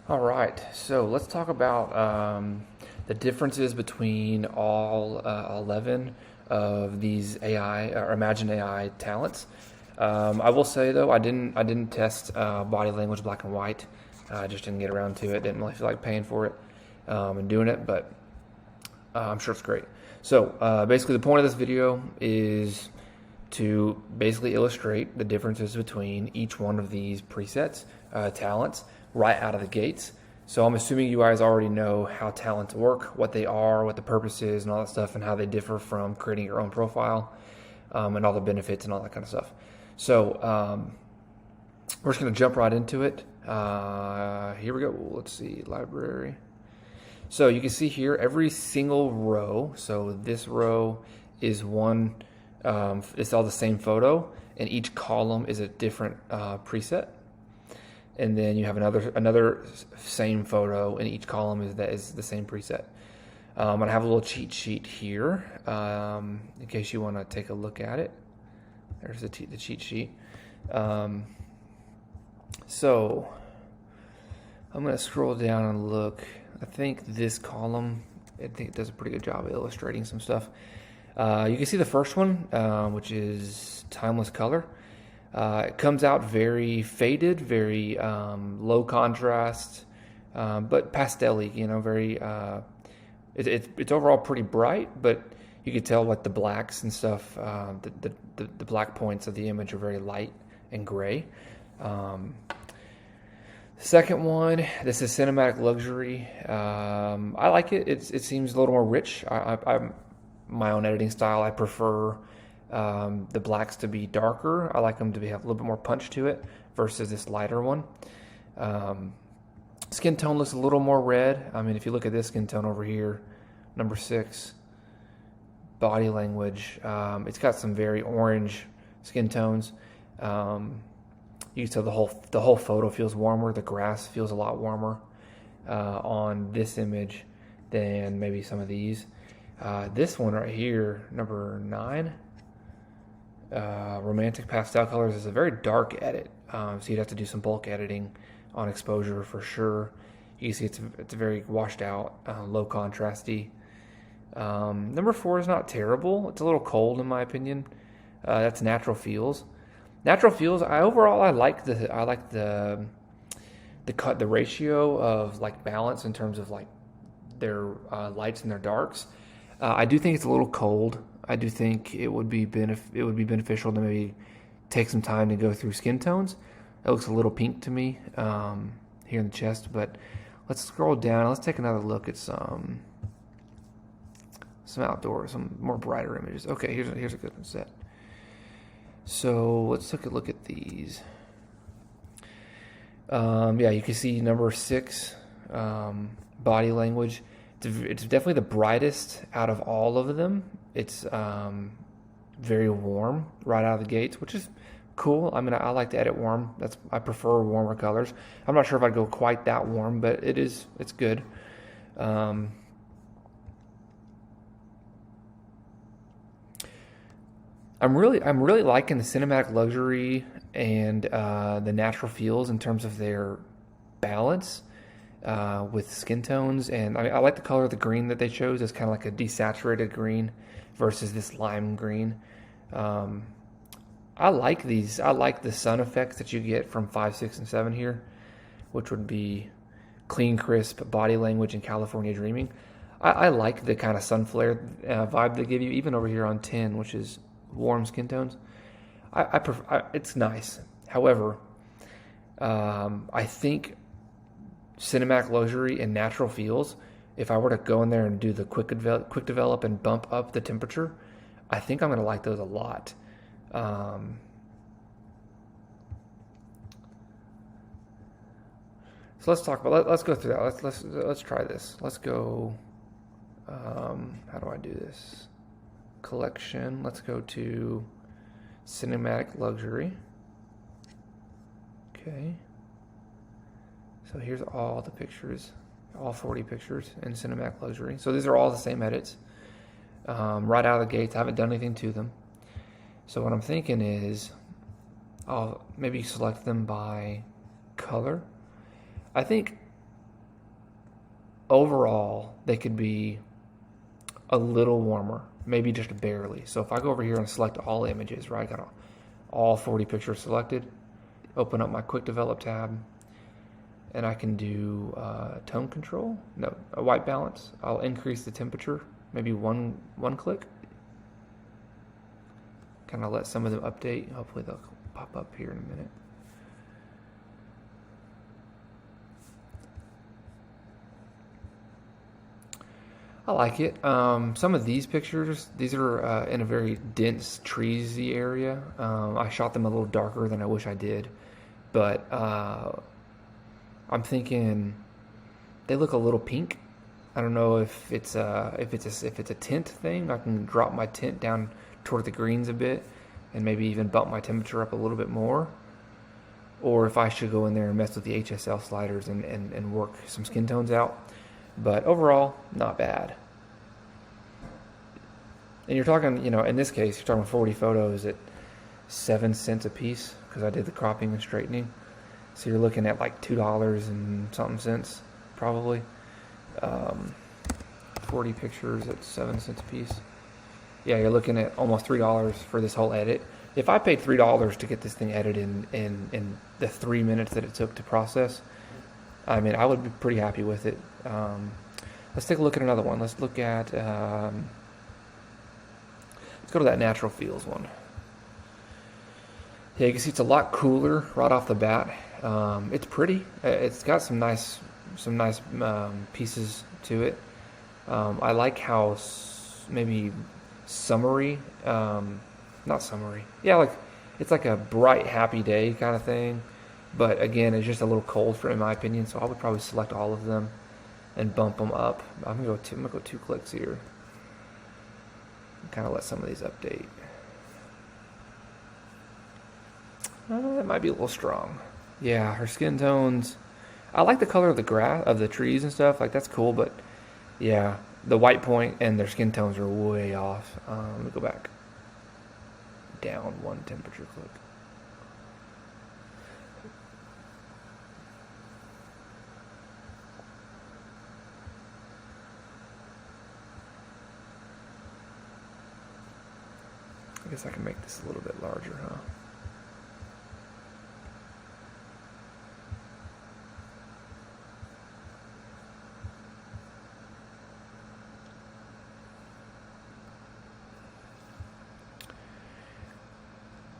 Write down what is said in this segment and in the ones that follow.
All right, so let's talk about the differences between all 11 of these AI or Imagine AI talents. I will say though, I didn't test body language black and white. I just didn't get around to it. Didn't really feel like paying for it and doing it, but I'm sure it's great. So basically, the point of this video is to basically illustrate the differences between each one of these presets, talents, right out of the gates. So I'm assuming you guys already know how talents work, what they are, what the purpose is, and all that stuff, and how they differ from creating your own profile, and all the benefits and all that kind of stuff. So we're just going to jump right into it. Here we go. Let's see, library. So you can see here every single row. So this row is one. It's all the same photo, and each column is a different preset. And then you have another same photo, and each column is the same preset. And I have a little cheat sheet here in case you want to take a look at it. There's the cheat sheet. So I'm going to scroll down and look. I think this column, I think it does a pretty good job of illustrating some stuff. You can see the first one, which is timeless color. It comes out very faded, very low contrast, but pastel-y, very, it's overall pretty bright, but you can tell like the blacks and stuff, the black points of the image are very light and gray. Second one, this is cinematic luxury. I like it. It seems a little more rich. I'm my own editing style. I prefer the blacks to be darker. I like them to have a little bit more punch to it versus this lighter one. Skin tone looks a little more red. I mean, if you look at this skin tone over here, number 6, body language, it's got some very orange skin tones. You can tell the whole photo feels warmer. The grass feels a lot warmer on this image than maybe some of these. This one right here, number 9, romantic pastel colors, is a very dark edit. So you'd have to do some bulk editing on exposure for sure. You can see it's very washed out, low contrasty. Number 4 is not terrible. It's a little cold in my opinion. That's natural feels. Natural feels. I like the ratio of like balance in terms of like their lights and their darks. I do think it's a little cold. I do think it would be beneficial to maybe take some time to go through skin tones. It looks a little pink to me here in the chest, but let's scroll down. Let's take another look at some outdoors, some more brighter images. Okay, here's a good one set. So let's take a look at these. Yeah, you can see number 6, body language. It's definitely the brightest out of all of them. It's very warm right out of the gates, which is cool. I mean, I like to edit warm. I prefer warmer colors. I'm not sure if I'd go quite that warm, but it's good. I'm really liking the cinematic luxury and the natural feels in terms of their balance with skin tones, and I like the color of the green that they chose. It's kind of like a desaturated green versus this lime green. I like these. I like the sun effects that you get from 5, 6, and 7 here, which would be clean, crisp, body language, and California dreaming. I like the kind of sun flare vibe they give you, even over here on 10, which is warm skin tones. I prefer. It's nice. However, I think cinematic luxury and natural feels, if I were to go in there and do the quick develop and bump up the temperature, I think I'm going to like those a lot. So let's talk about. Let's go through that. Let's try this. Let's go. How do I do this? Collection. Let's go to cinematic luxury. Okay. So here's all the pictures, all 40 pictures in cinematic luxury. So these are all the same edits right out of the gates. I haven't done anything to them. So what I'm thinking is I'll maybe select them by color. I think overall, they could be a little warmer, maybe just barely. So if I go over here and select all images, right, I got all 40 pictures selected, open up my quick develop tab, and I can do tone control, no, a white balance. I'll increase the temperature, maybe one click. Kind of let some of them update. Hopefully they'll pop up here in a minute. I like it. Some of these pictures, these are in a very dense, treesy area. I shot them a little darker than I wish I did, but I'm thinking they look a little pink. I don't know if it's a tint thing. I can drop my tint down toward the greens a bit, and maybe even bump my temperature up a little bit more. Or if I should go in there and mess with the HSL sliders and work some skin tones out. But overall, not bad. And you're talking, in this case, you're talking 40 photos at 7 cents a piece because I did the cropping and straightening. So you're looking at like $2 and something cents, probably. 40 pictures at 7 cents a piece. Yeah, you're looking at almost $3 for this whole edit. If I paid $3 to get this thing edited in the 3 minutes that it took to process, I mean, I would be pretty happy with it. Let's take a look at another one. Let's look at, let's go to that natural feels one. Yeah, you can see it's a lot cooler right off the bat. It's pretty. It's got some nice pieces to it. I like how maybe summery, not summery. Yeah, like it's like a bright, happy day kind of thing. But again, it's just a little cold in my opinion, so I would probably select all of them and bump them up. I'm gonna go 2 clicks here. Kind of let some of these update. That might be a little strong. Yeah, her skin tones. I like the color of the grass, of the trees and stuff. Like that's cool, but yeah, the white point and their skin tones are way off. Let me go back. Down 1 temperature click. I guess I can make this a little bit larger, huh?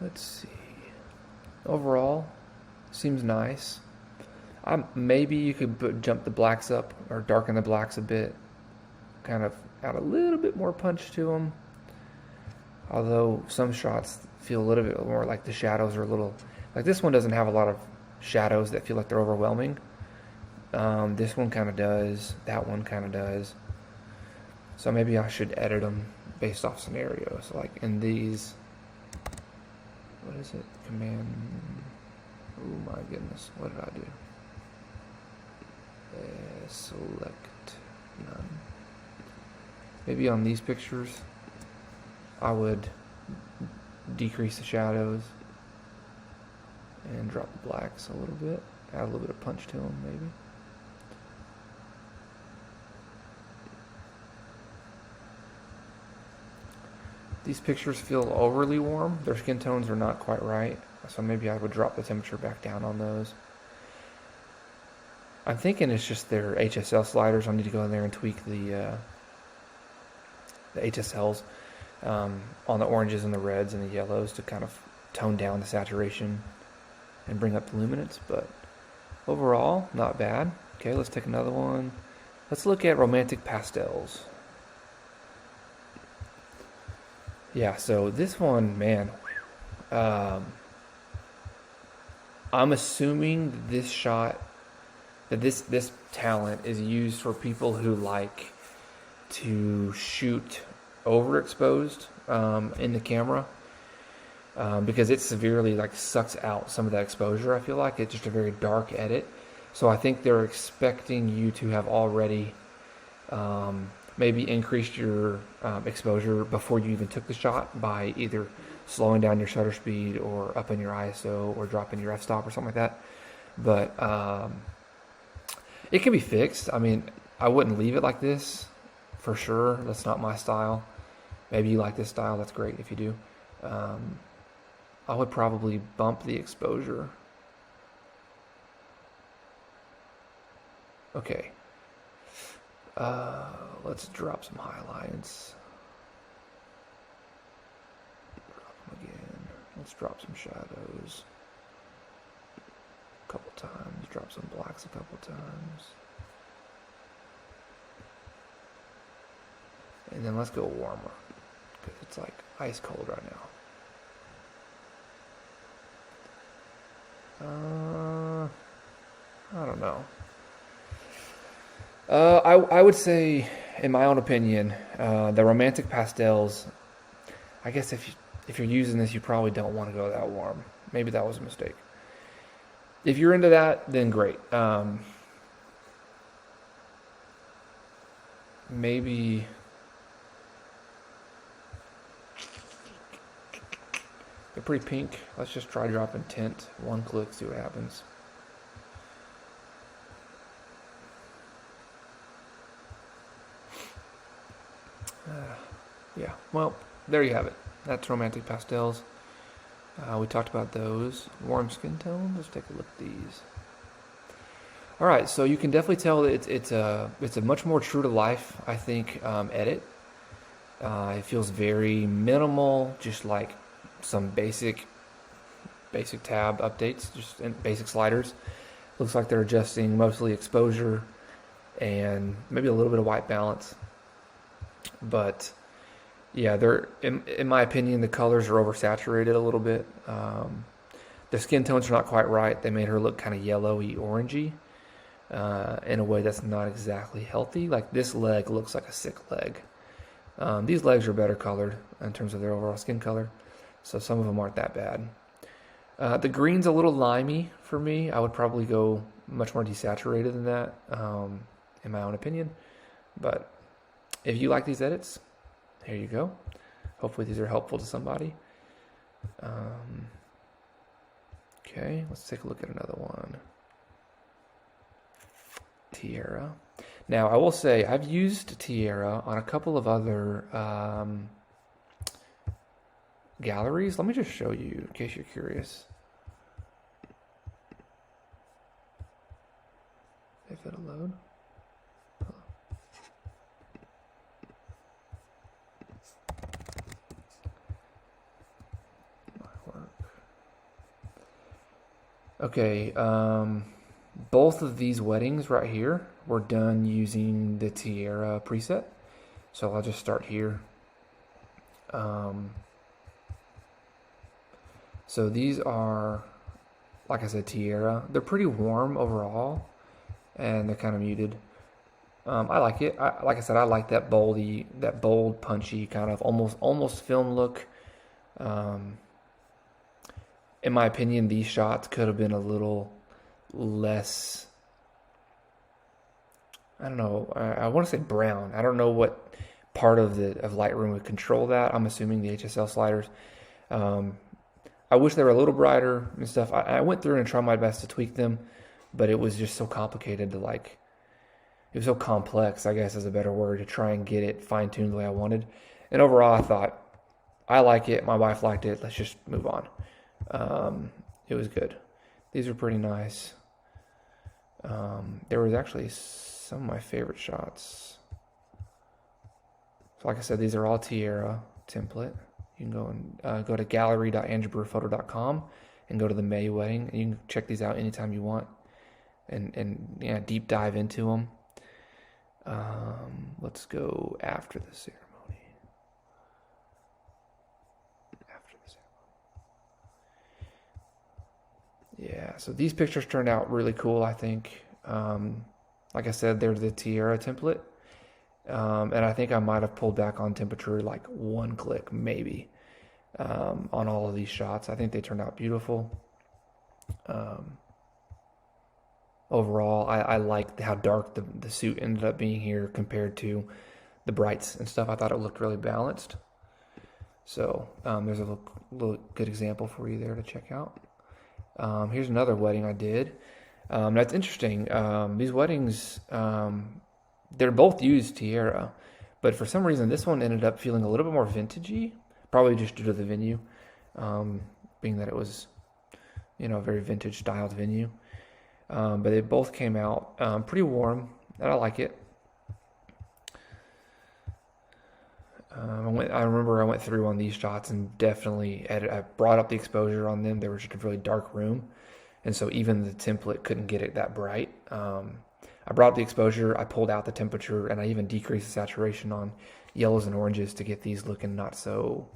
Let's see. Overall, seems nice. Maybe you could jump the blacks up or darken the blacks a bit. Kind of add a little bit more punch to them. Although some shots feel a little bit more like the shadows are a little... Like this one doesn't have a lot of shadows that feel like they're overwhelming. This one kind of does. That one kind of does. So maybe I should edit them based off scenarios. Like in these... What is it? Command... Oh my goodness. What did I do? Select none. Maybe on these pictures... I would decrease the shadows and drop the blacks a little bit, add a little bit of punch to them maybe. These pictures feel overly warm. Their skin tones are not quite right, so maybe I would drop the temperature back down on those. I'm thinking it's just their HSL sliders. I need to go in there and tweak the HSLs. On the oranges and the reds and the yellows to kind of tone down the saturation and bring up the luminance, but overall, not bad. Okay, let's take another one. Let's look at romantic pastels. Yeah, so this one, man, I'm assuming this shot, that this talent is used for people who like to shoot overexposed in the camera because it severely sucks out some of that exposure. I feel like it's just a very dark edit, so I think they're expecting you to have already maybe increased your exposure before you even took the shot by either slowing down your shutter speed or upping your ISO or dropping your f-stop or something like that. But it can be fixed. I mean, I wouldn't leave it like this for sure. That's not my style. Maybe you like this style. That's great if you do. I would probably bump the exposure. Okay. Let's drop some highlights. Drop them again. Let's drop some shadows a couple times. Drop some blacks a couple times. And then let's go warmer, because it's like ice cold right now. I don't know. I would say, in my own opinion, the romantic pastels. I guess if you're using this, you probably don't want to go that warm. Maybe that was a mistake. If you're into that, then great. Maybe they're pretty pink. Let's just try dropping tint. One click, see what happens. Yeah, well, there you have it. That's romantic pastels. We talked about those. Warm skin tones. Let's take a look at these. All right, so you can definitely tell that it's a much more true to life, I think, edit. It feels very minimal, just like some basic tab updates, just basic sliders. Looks like they're adjusting mostly exposure and maybe a little bit of white balance. But yeah, they're in my opinion, the colors are oversaturated a little bit. The skin tones are not quite right. They made her look kind of yellowy, orangey, in a way that's not exactly healthy. Like this leg looks like a sick leg. These legs are better colored in terms of their overall skin color, so some of them aren't that bad. The green's a little limey for me. I would probably go much more desaturated than that, in my own opinion. But if you like these edits, here you go. Hopefully these are helpful to somebody. Okay, let's take a look at another one. Tiara. Now, I will say I've used Tiara on a couple of other galleries. Let me just show you in case you're curious. If it'll load. Okay, both of these weddings right here were done using the Tiara preset. So I'll just start here. So these are, like I said, Tiara. They're pretty warm overall, and they're kind of muted. I like it. Like I said, I like that bold, punchy kind of almost film look. In my opinion, these shots could have been a little less, I don't know, I want to say brown. I don't know what part of Lightroom would control that. I'm assuming the HSL sliders. I wish they were a little brighter and stuff. I went through and tried my best to tweak them, but it was just so complicated to it was so complex, I guess is a better word, to try and get it fine-tuned the way I wanted. And overall, I thought, I like it, my wife liked it, let's just move on. It was good. These were pretty nice. There was actually some of my favorite shots. So like I said, these are all Tiara template. You can go and go to gallery.andrewbrewphoto.com and go to the May wedding. And you can check these out anytime you want and yeah, deep dive into them. Let's go after the ceremony. Yeah, so these pictures turned out really cool, I think. Like I said, they're the Tiara template. And I think I might have pulled back on temperature like one click, maybe, on all of these shots. I think they turned out beautiful. Overall, I liked how dark the suit ended up being here compared to the brights and stuff. I thought it looked really balanced. So there's a little good example for you there to check out. Here's another wedding I did. That's interesting. These weddings, they're both used Tierra, but for some reason this one ended up feeling a little bit more vintagey, probably just due to the venue, being that it was, a very vintage styled venue. But they both came out pretty warm, and I like it. I remember I went through on these shots and definitely I brought up the exposure on them. They were just a really dark room, and so even the template couldn't get it that bright. I brought up the exposure, I pulled out the temperature, and I even decreased the saturation on yellows and oranges to get these looking not so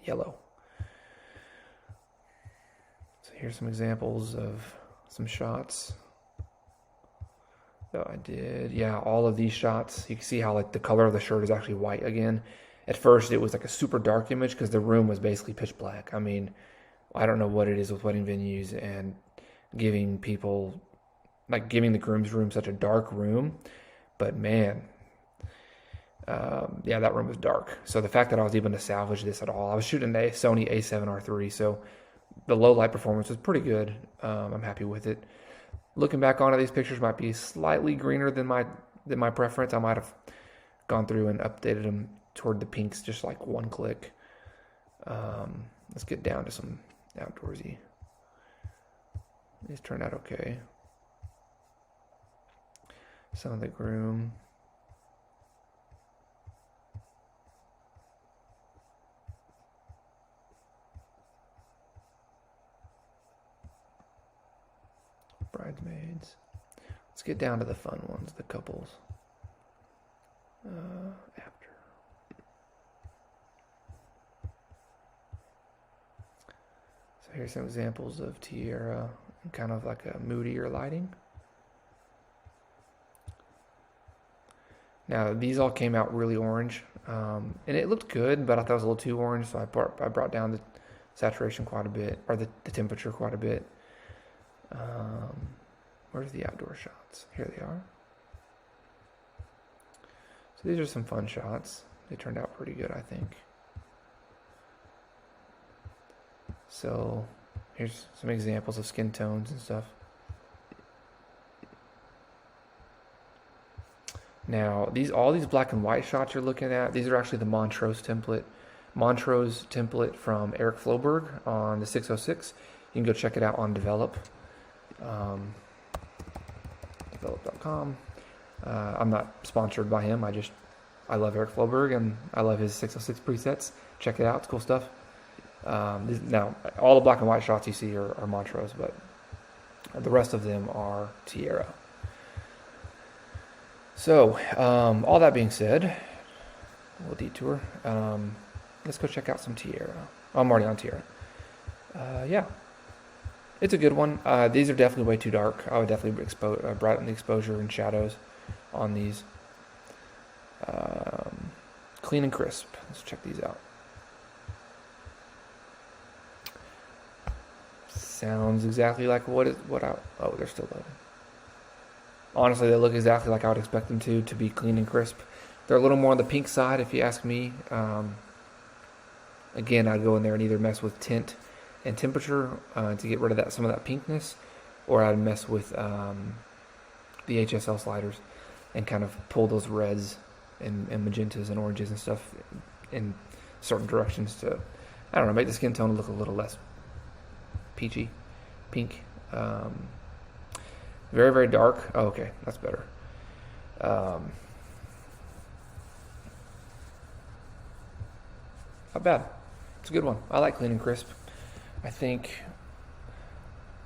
yellow. So here's some examples of some shots that I did. Yeah, all of these shots, you can see how like the color of the shirt is actually white again. At first it was like a super dark image because the room was basically pitch black. I mean, I don't know what it is with wedding venues and giving people, like giving the groom's room such a dark room, but man, yeah, that room was dark. So the fact that I was able to salvage this at all, I was shooting a Sony A7R III, so the low light performance was pretty good. I'm happy with it. Looking back on it, these pictures might be slightly greener than my preference. I might have gone through and updated them toward the pinks just like one click. Let's get down to some outdoorsy. These turned out okay. Some of the groom. Bridesmaids. Let's get down to the fun ones, the couples. After. So here's some examples of Tierra and kind of like a moodier lighting. Now these all came out really orange, and it looked good, but I thought it was a little too orange, so I brought down the saturation quite a bit, or the temperature quite a bit. Where's the outdoor shots? Here they are. So these are some fun shots. They turned out pretty good, I think. So here's some examples of skin tones and stuff. Now, all these black and white shots you're looking at, these are actually the Montrose template. Montrose template from Eric Floberg on the 606. You can go check it out on Develop. Develop.com. I'm not sponsored by him. I love Eric Floberg and I love his 606 presets. Check it out. It's cool stuff. Now, all the black and white shots you see are Montrose, but the rest of them are Tierra. So, all that being said, a little detour. Let's go check out some Tierra. I'm already on Tierra. Yeah, it's a good one. These are definitely way too dark. I would definitely brighten the exposure and shadows on these. Clean and crisp. Let's check these out. Sounds exactly like oh, they're still loading. Honestly, they look exactly like I would expect them to be clean and crisp. They're a little more on the pink side, if you ask me. Again, I'd go in there and either mess with tint and temperature to get rid of some of that pinkness, or I'd mess with the HSL sliders and kind of pull those reds and magentas and oranges and stuff in certain directions to, I don't know, make the skin tone look a little less peachy, pink. Very, very dark. Oh, okay, that's better. Not bad. It's a good one. I like clean and crisp. I think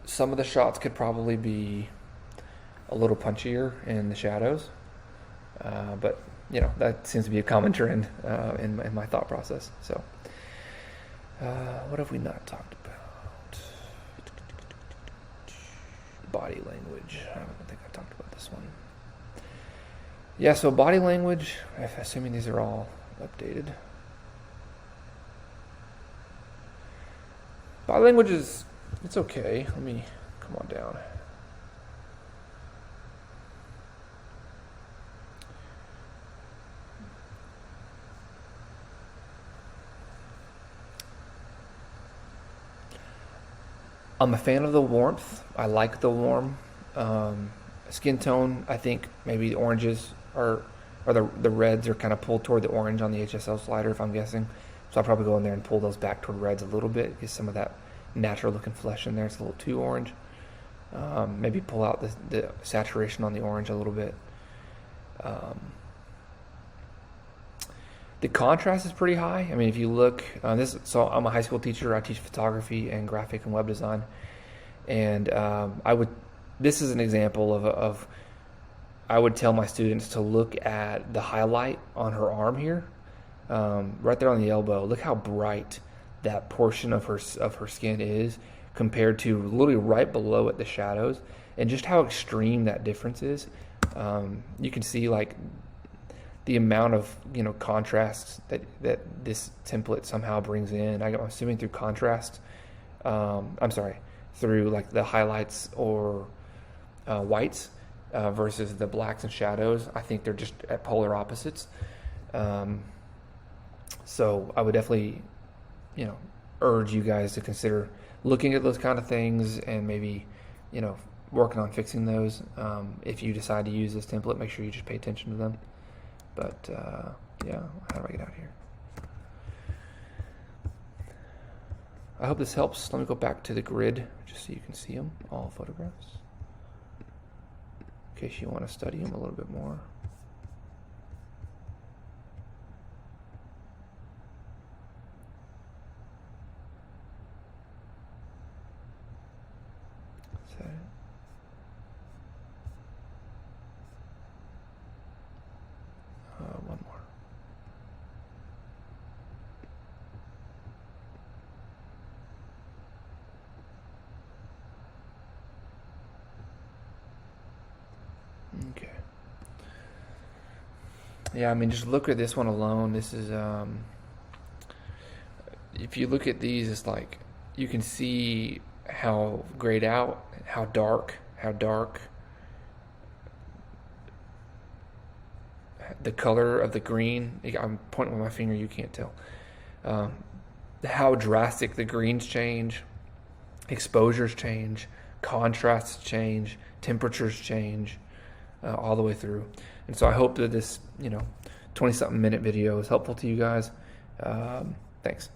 some of the shots could probably be a little punchier in the shadows, but that seems to be a common trend in my thought process. So, what have we not talked about? Body language. I don't think I talked about this one. Yeah, so body language, assuming these are all updated. Body language it's okay. Let me come on down. I'm a fan of the warmth. I like the warm. skin tone, I think maybe the oranges are, or the reds are kind of pulled toward the orange on the HSL slider, if I'm guessing. So I'll probably go in there and pull those back toward reds a little bit, get some of that natural looking flesh in there. It's a little too orange. Maybe pull out the saturation on the orange a little bit. The contrast is pretty high. I mean, if you look, so I'm a high school teacher. I teach photography and graphic and web design, and this is an example of I would tell my students to look at the highlight on her arm here, right there on the elbow. Look how bright that portion of her skin is compared to literally right below it, the shadows, and just how extreme that difference is. You can see like the amount of contrast that this template somehow brings in. I'm assuming through contrast. Through like the highlights or whites versus the blacks and shadows. I think they're just at polar opposites. So I would definitely, urge you guys to consider looking at those kind of things and maybe, working on fixing those. If you decide to use this template, make sure you just pay attention to them. But yeah, how do I get out of here? I hope this helps. Let me go back to the grid just so you can see them, all photographs, in case you want to study them a little bit more. One more. Okay. Yeah, I mean, just look at this one alone. This is, if you look at these, it's like you can see how grayed out, how dark. The color of the green, I'm pointing with my finger, you can't tell. How drastic the greens change, exposures change, contrasts change, temperatures change, all the way through. And so I hope that this 20-something minute video is helpful to you guys. Thanks.